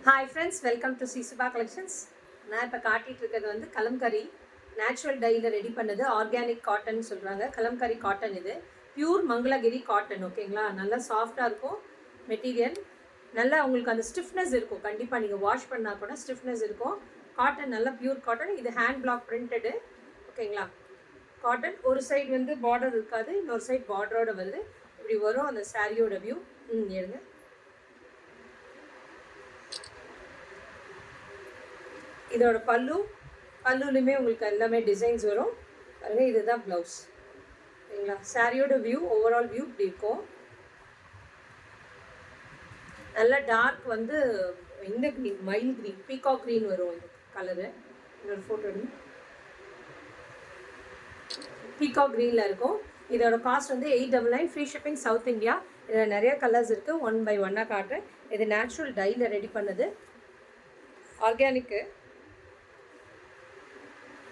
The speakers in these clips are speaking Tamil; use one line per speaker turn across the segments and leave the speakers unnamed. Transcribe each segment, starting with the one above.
ஹாய் ஃப்ரெண்ட்ஸ், வெல்கம் டு சிசுபா கலெக்ஷன்ஸ். நான் இப்போ காட்டிகிட்டு இருக்கிறது வந்து கலம்கரி நேச்சுரல் டையில் ரெடி பண்ணது. ஆர்கானிக் காட்டன் சொல்கிறாங்க. கலம்கரி காட்டன் இது பியூர் மங்களகிரி காட்டன். ஓகேங்களா, நல்லா சாஃப்டாக இருக்கும் மெட்டீரியல். நல்லா உங்களுக்கு அந்த ஸ்டிஃப்னஸ் இருக்கும். கண்டிப்பாக நீங்கள் வாஷ் பண்ணால் கூட ஸ்டிஃப்னஸ் இருக்கும். காட்டன் நல்லா பியூர் காட்டன். இது ஹேண்ட் பிளாக் பிரிண்டடு. ஓகேங்களா, காட்டன். ஒரு சைடு வந்து பார்டர் இருக்காது, இன்னொரு சைடு பார்டரோட வருது. இப்படி வரும் அந்த சாரியோட வியூ. எடுங்க. இதோட பல்லுலையுமே உங்களுக்கு எல்லாமே டிசைன்ஸ் வரும் பாருங்க. இதுதான் ப்ளவுஸ். சரிங்களா, சாரியோட வியூ, ஓவரால் வியூ இப்படி இருக்கும். நல்லா டார்க் வந்து இந்த green, mile green, peacock green வரும் இந்த கலரு. இன்னொரு ஃபோட்டோ எடுங்க. பீகாக் க்ரீனில் இருக்கும். இதோட காஸ்ட் வந்து 899. Free shipping, south India. இதில் நிறைய கலர்ஸ் இருக்குது. 1 by 1 காட்டுறேன். இது நேச்சுரல் டையில் ரெடி பண்ணது, ஆர்கானிக்கு.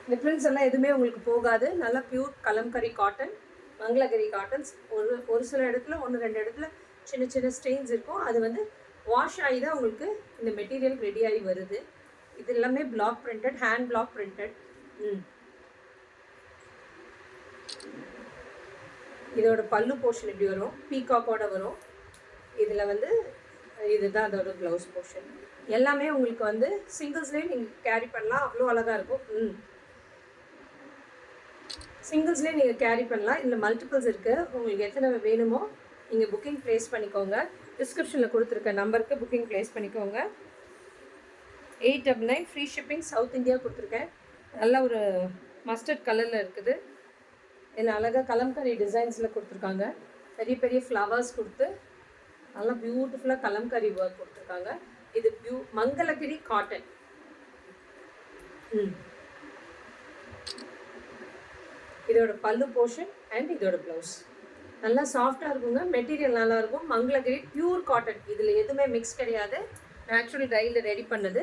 இந்த பிரிண்ட்ஸ் எல்லாம் எதுவுமே உங்களுக்கு போகாது. நல்லா pure kalamkari cotton, Mangalagiri cottons. ஒரு சில இடத்துல 1-2 இடத்துல சின்ன சின்ன ஸ்டெயின்ஸ் இருக்கும். அது வந்து வாஷ் ஆகி தான் உங்களுக்கு இந்த மெட்டீரியல் ரெடி ஆகி வருது. இது எல்லாமே block printed, hand block printed. இதோட பல்லு போர்ஷன் இப்படி வரும், பீகாக்கோட வரும். இதில் வந்து இதுதான் அதோட ப்ளவுஸ் போர்ஷன். எல்லாமே உங்களுக்கு வந்து சிங்கிள்ஸ்லேயே நீங்கள் கேரி பண்ணலாம். அவ்வளோ அழகாக இருக்கும். சிங்கிள்ஸ்லேயே நீங்கள் கேரி பண்ணலாம். இதில் மல்டிபிள்ஸ் இருக்குது. உங்களுக்கு எத்தனை வேணுமோ நீங்கள் புக்கிங் ப்ளேஸ் பண்ணிக்கோங்க. டிஸ்கிரிப்ஷனில் கொடுத்துருக்க நம்பருக்கு புக்கிங் ப்ளேஸ் பண்ணிக்கோங்க. 899. ஃப்ரீ ஷிப்பிங், சவுத் இந்தியா கொடுத்துருக்கேன். நல்ல ஒரு மஸ்டர்ட் கலரில் இருக்குது. இதில் அழகாக கலம்கரி டிசைன்ஸில் கொடுத்துருக்காங்க. பெரிய பெரிய ஃப்ளவர்ஸ் கொடுத்து நல்லா பியூட்டிஃபுல்லாக கலம்கரி ஒர்க் கொடுத்துருக்காங்க. இது மங்களகிரி காட்டன். இதோட பல்லு போர்ஷன் அண்ட் இதோட ப்ளவுஸ். நல்லா சாஃப்டாக இருக்குங்க. மெட்டீரியல் நல்லாயிருக்கும். Mangalagiri pure cotton. இதில் எதுவுமே மிக்ஸ் கிடையாது. நேச்சுரல் டையில் ரெடி பண்ணது.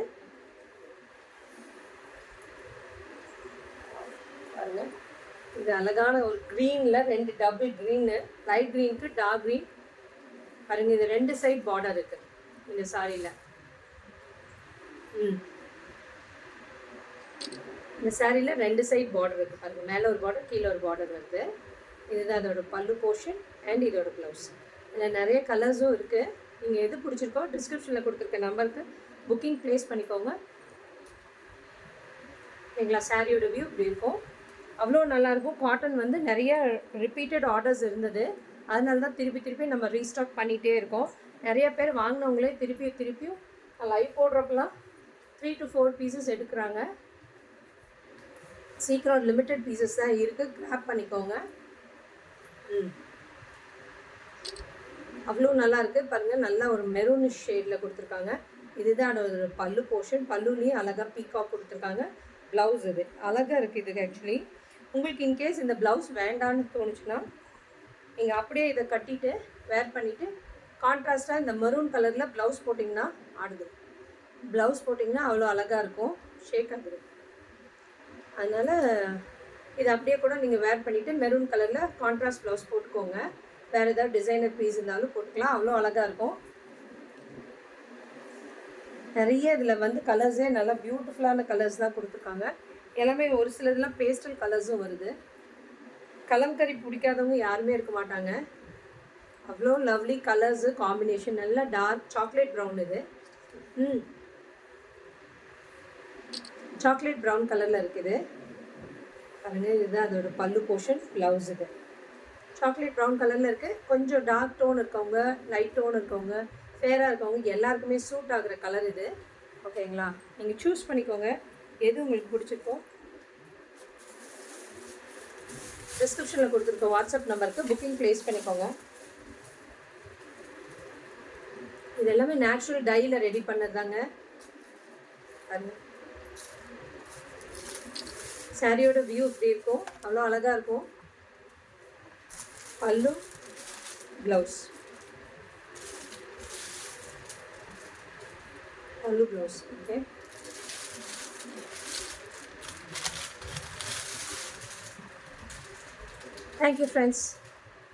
பாருங்க, இது அழகான ஒரு க்ரீனில் 2 டபுள் க்ரீனு, லைட் க்ரீனுக்கு டார்க் க்ரீன். பாருங்கள், இது 2 சைட் பார்டர் இருக்குது இந்த சாரியில். இந்த சாரியில் 2 சைட் பார்டர் இருக்குது பாருங்கள். மேலே ஒரு பார்டர், கீழே ஒரு பார்டர் வருது. இதுதான் அதோட பல்லு போர்ஷன் அண்ட் இதோட ப்ளவுஸ். இதில் நிறைய கலர்ஸும் இருக்குது. நீங்கள் எது பிடிச்சிருக்கோ டிஸ்கிரிப்ஷனில் கொடுத்துருக்க நம்பருக்கு புக்கிங் ப்ளேஸ் பண்ணிக்கோங்க. எங்களா சாரியோட வியூ இப்படி இருக்கும். அவ்வளோ நல்லாயிருக்கும். காட்டன் வந்து நிறைய ரிப்பீட்டட் ஆர்டர்ஸ் இருந்தது. அதனால தான் திருப்பி நம்ம ரீஸ்டாக் பண்ணிகிட்டே இருக்கோம். நிறைய பேர் வாங்கினவங்களே திருப்பியும் லைவ் போடுறப்பெல்லாம் 3 to 4 பீசஸ் எடுக்கிறாங்க. சீக்கிரம் லிமிட்டட் பீசஸ் தான் இருக்குது, கிராப் பண்ணிக்கோங்க. அவ்வளோ நல்லா இருக்குது பாருங்கள். நல்லா ஒரு மெரூனிஷ் ஷேடில் கொடுத்துருக்காங்க. இதுதான் அதோட பல்லு போர்ஷன். பல்லுலேயும் அழகாக பீகாக் கொடுத்துருக்காங்க. ப்ளவுஸ் இது அழகாக இருக்குது. இது ஆக்சுவலி உங்களுக்கு இன்கேஸ் இந்த ப்ளவுஸ் வேண்டான்னு தோணுச்சுன்னா நீங்கள் அப்படியே இதை கட்டிட்டு வேர் பண்ணிவிட்டு கான்ட்ராஸ்ட்டாக இந்த மெரூன் கலரில் ப்ளவுஸ் போட்டிங்கன்னா ஆடுது. ப்ளவுஸ் போட்டிங்கன்னா அவ்வளோ அழகாக இருக்கும், ஷேக் ஆகுது. அதனால் இது அப்படியே கூட நீங்கள் வேர் பண்ணிவிட்டு மெரூன் கலரில் கான்ட்ராஸ்ட் ப்ளவுஸ் போட்டுக்கோங்க. வேறு ஏதாவது டிசைனர் பீஸ் இருந்தாலும் போட்டுக்கலாம். அவ்வளோ அழகாக இருக்கும். நிறைய இதில் வந்து கலர்ஸே நல்லா பியூட்டிஃபுல்லான கலர்ஸ் தான் கொடுத்துருக்காங்க. எல்லாமே ஒரு சிலதெல்லாம் பேஸ்டல் கலர்ஸும் வருது. கலம்கரி பிடிக்காதவங்க யாருமே இருக்க மாட்டாங்க. அவ்வளோ லவ்லி கலர்ஸு காம்பினேஷன். நல்லா டார்க் சாக்லேட் ப்ரௌன். இது சாக்லேட் ப்ரௌன் கலரில் இருக்குது பாருங்கள். இதுதான் அதோட பல்லு போர்ஷன், ப்ளவுஸ். இது சாக்லேட் ப்ரௌன் கலரில் இருக்குது. கொஞ்சம் டார்க் டோன் இருக்கவங்க, லைட் டோன் இருக்கவங்க, ஃபேராக இருக்கவங்க எல்லாருக்குமே சூட் ஆகிற கலர் இது. ஓகேங்களா, நீங்கள் சூஸ் பண்ணிக்கோங்க எது உங்களுக்கு பிடிச்சிருக்கோ. டிஸ்கிரிப்ஷனில் கொடுத்துருக்க வாட்ஸ்அப் நம்பருக்கு புக்கிங் ப்ளேஸ் பண்ணிக்கோங்க. இது எல்லாமே நேச்சுரல் டையில் ரெடி பண்ணது தாங்க. சாரியோட வியூ இப்படி இருக்கும். அவ்வளோ அழகாக இருக்கும். பல்லு, ப்ளவுஸ். பல்லு, ப்ளவுஸ். Okay, thank you friends.